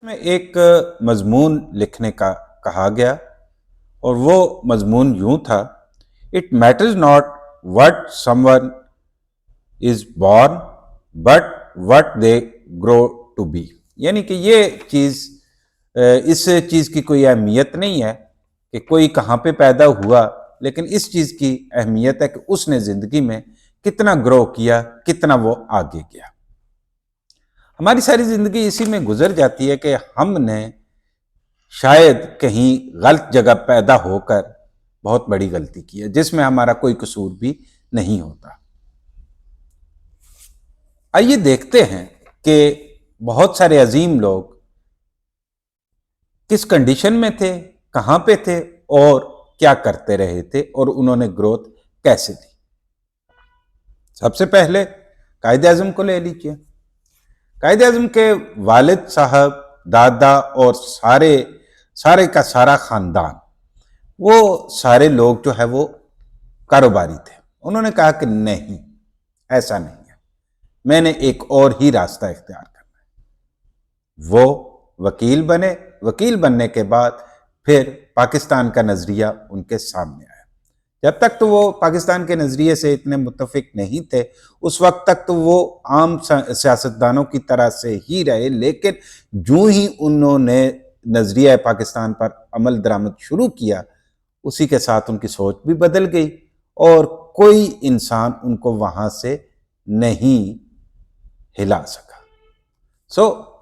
میں ایک مضمون لکھنے کا کہا گیا اور وہ مضمون یوں تھا: it matters not what someone is born but what they grow to be. یعنی کہ یہ چیز اس چیز کی کوئی اہمیت نہیں ہے کہ کوئی کہاں پہ پیدا ہوا، لیکن اس چیز کی اہمیت ہے کہ اس نے زندگی میں کتنا گرو کیا، کتنا وہ آگے گیا. ہماری ساری زندگی اسی میں گزر جاتی ہے کہ ہم نے شاید کہیں غلط جگہ پیدا ہو کر بہت بڑی غلطی کی ہے جس میں ہمارا کوئی قصور بھی نہیں ہوتا. آئیے دیکھتے ہیں کہ بہت سارے عظیم لوگ کس کنڈیشن میں تھے، کہاں پہ تھے اور کیا کرتے رہے تھے، اور انہوں نے گروتھ کیسے دی. سب سے پہلے قائد اعظم کو لے لیجیے. قائد اعظم کے والد صاحب، دادا اور سارے کا سارا خاندان، وہ سارے لوگ جو ہے وہ کاروباری تھے. انہوں نے کہا کہ نہیں، ایسا نہیں ہے، میں نے ایک اور ہی راستہ اختیار کرنا ہے. وہ وکیل بنے. وکیل بننے کے بعد پھر پاکستان کا نظریہ ان کے سامنے آیا. جب تک تو وہ پاکستان کے نظریے سے اتنے متفق نہیں تھے، اس وقت تک تو وہ عام سیاستدانوں کی طرح سے ہی رہے، لیکن جو ہی انہوں نے نظریہ پاکستان پر عمل درآمد شروع کیا، اسی کے ساتھ ان کی سوچ بھی بدل گئی اور کوئی انسان ان کو وہاں سے نہیں ہلا سکا.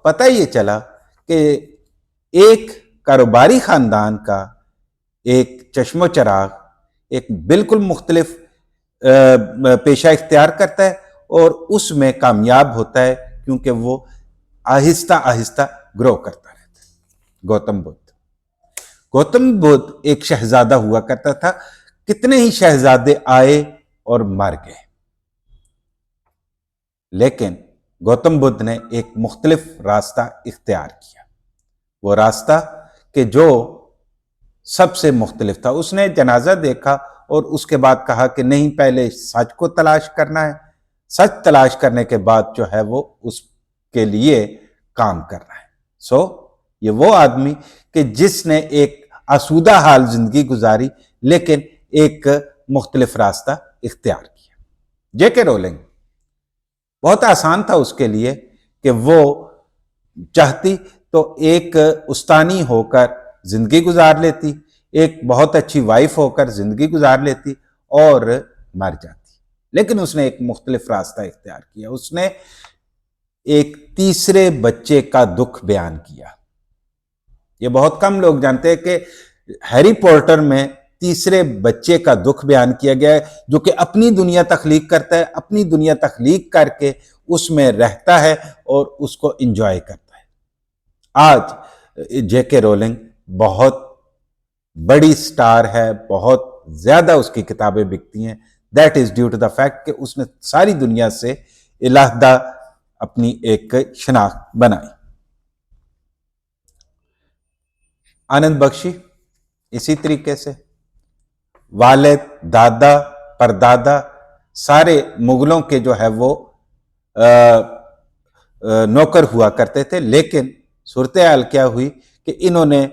پتہ یہ چلا کہ ایک کاروباری خاندان کا ایک چشم و چراغ ایک بالکل مختلف پیشہ اختیار کرتا ہے اور اس میں کامیاب ہوتا ہے، کیونکہ وہ آہستہ آہستہ گرو کرتا رہتا ہے. گوتم بدھ ایک شہزادہ ہوا کرتا تھا. کتنے ہی شہزادے آئے اور مر گئے، لیکن گوتم بدھ نے ایک مختلف راستہ اختیار کیا. وہ راستہ کہ جو سب سے مختلف تھا. اس نے جنازہ دیکھا اور اس کے بعد کہا کہ نہیں، پہلے سچ کو تلاش کرنا ہے، سچ تلاش کرنے کے بعد جو ہے وہ اس کے لیے کام کرنا ہے. یہ وہ آدمی کہ جس نے ایک آسودہ حال زندگی گزاری لیکن ایک مختلف راستہ اختیار کیا. جے کے رولنگ، بہت آسان تھا اس کے لیے کہ وہ چاہتی تو ایک استانی ہو کر زندگی گزار لیتی، ایک بہت اچھی وائف ہو کر زندگی گزار لیتی اور مر جاتی. لیکن اس نے ایک مختلف راستہ اختیار کیا. اس نے ایک تیسرے بچے کا دکھ بیان کیا. یہ بہت کم لوگ جانتے ہیں کہ ہیری پوٹر میں تیسرے بچے کا دکھ بیان کیا گیا ہے، جو کہ اپنی دنیا تخلیق کرتا ہے، اپنی دنیا تخلیق کر کے اس میں رہتا ہے اور اس کو انجوائے کرتا ہے. آج جے کے رولنگ بہت بڑی سٹار ہے، بہت زیادہ اس کی کتابیں بکتی ہیں. That is due to the fact کہ اس نے ساری دنیا سے علیحدہ اپنی ایک شناخت بنائی. آنند بخشی اسی طریقے سے والد، دادا، پردادا سارے مغلوں کے جو ہے وہ نوکر ہوا کرتے تھے. لیکن صورتحال کیا ہوئی کہ انہوں نے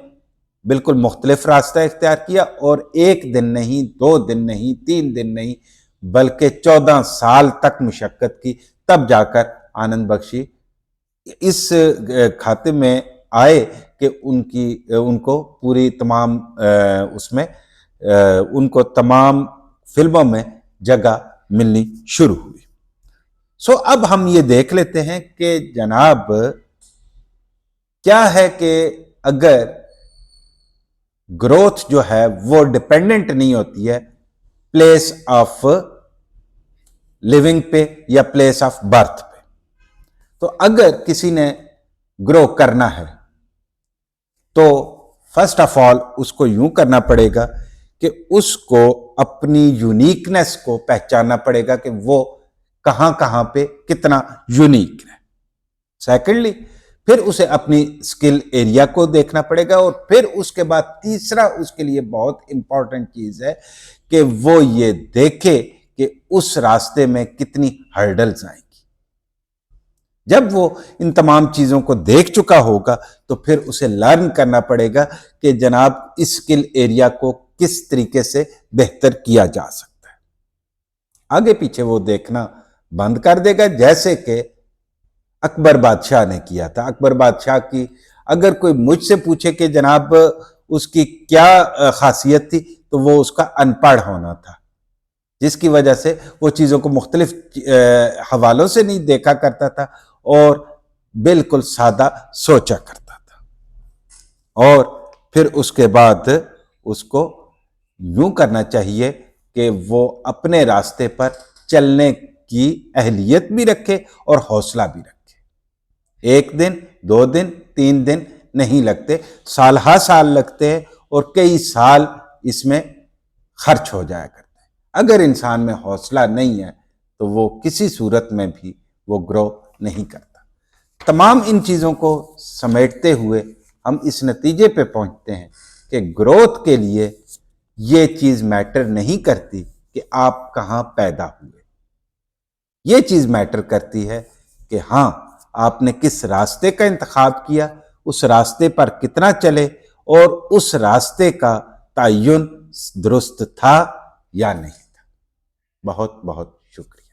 بالکل مختلف راستہ اختیار کیا اور ایک دن نہیں، 2 دن نہیں، 3 دن نہیں، بلکہ 14 سال تک مشقت کی. تب جا کر آنند بخشی اس کھاتے میں آئے کہ ان کو پوری تمام اس میں ان کو تمام فلموں میں جگہ ملنی شروع ہوئی. اب ہم یہ دیکھ لیتے ہیں کہ جناب کیا ہے کہ اگر گروتھ جو ہے وہ ڈیپینڈنٹ نہیں ہوتی ہے پلیس آف لیونگ پہ یا پلیس آف برتھ پہ. تو اگر کسی نے گرو کرنا ہے تو فرسٹ آف آل اس کو یوں کرنا پڑے گا کہ اس کو اپنی یونیکنیس کو پہچاننا پڑے گا کہ وہ کہاں پہ کتنا یونیک ہے. سیکنڈلی پھر اسے اپنی سکل ایریا کو دیکھنا پڑے گا، اور پھر اس کے بعد تیسرا اس کے لیے بہت امپورٹنٹ چیز ہے کہ وہ یہ دیکھے کہ اس راستے میں کتنی ہرڈلز آئیں گی. جب وہ ان تمام چیزوں کو دیکھ چکا ہوگا تو پھر اسے لرن کرنا پڑے گا کہ جناب اس اسکل ایریا کو کس طریقے سے بہتر کیا جا سکتا ہے. آگے پیچھے وہ دیکھنا بند کر دے گا، جیسے کہ اکبر بادشاہ نے کیا تھا. اکبر بادشاہ کی اگر کوئی مجھ سے پوچھے کہ جناب اس کی کیا خاصیت تھی تو وہ اس کا ان پڑھ ہونا تھا، جس کی وجہ سے وہ چیزوں کو مختلف حوالوں سے نہیں دیکھا کرتا تھا اور بالکل سادہ سوچا کرتا تھا. اور پھر اس کے بعد اس کو یوں کرنا چاہیے کہ وہ اپنے راستے پر چلنے کی اہلیت بھی رکھے اور حوصلہ بھی رکھے. 1 دن 2 دن 3 دن نہیں لگتے، سال ہا سال لگتے ہیں اور کئی سال اس میں خرچ ہو جایا کرتے ہیں. اگر انسان میں حوصلہ نہیں ہے تو وہ کسی صورت میں بھی وہ گرو نہیں کرتا. تمام ان چیزوں کو سمیٹتے ہوئے ہم اس نتیجے پہ پہنچتے ہیں کہ گروتھ کے لیے یہ چیز میٹر نہیں کرتی کہ آپ کہاں پیدا ہوئے. یہ چیز میٹر کرتی ہے کہ ہاں آپ نے کس راستے کا انتخاب کیا، اس راستے پر کتنا چلے اور اس راستے کا تعین درست تھا یا نہیں تھا. بہت بہت شکریہ.